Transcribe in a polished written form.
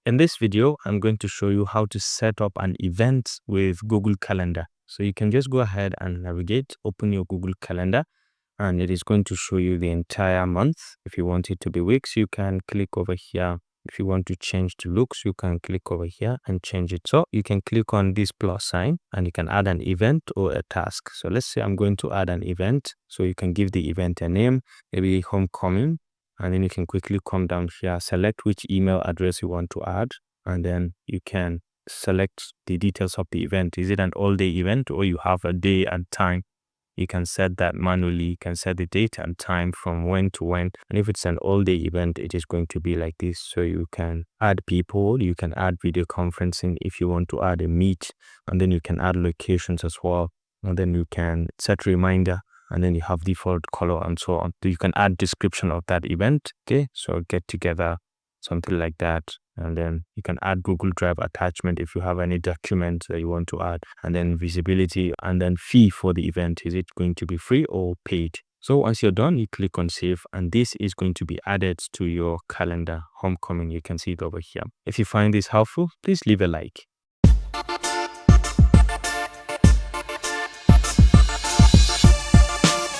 In this video, I'm going to show you how to set up an event with Google Calendar. So you can just go ahead and navigate, open your Google Calendar, and it is going to show you the entire month. If you want it to be weeks, you can click over here. If you want to change to looks, you can click over here and change it. So you can click on this plus sign and you can add an event or a task. So let's say I'm going to add an event. So you can give the event a name, maybe homecoming. And then you can quickly come down here, select which email address you want to add, and then you can select the details of the event. Is it an all-day event or you have a day and time? You can set that manually. You can set the date and time from when to when. And if it's an all-day event, it is going to be like this. So you can add people, you can add video conferencing if you want to add a meet, and then you can add locations as well. And then you can set reminder, and then you have default color and so on. So you can add description of that event. Okay, so get together, something like that. And then you can add Google Drive attachment if you have any documents that you want to add, and then visibility, and then fee for the event. Is it going to be free or paid? So once you're done, you click on save, and this is going to be added to your calendar, homecoming. You can see it over here. If you find this helpful, please leave a like.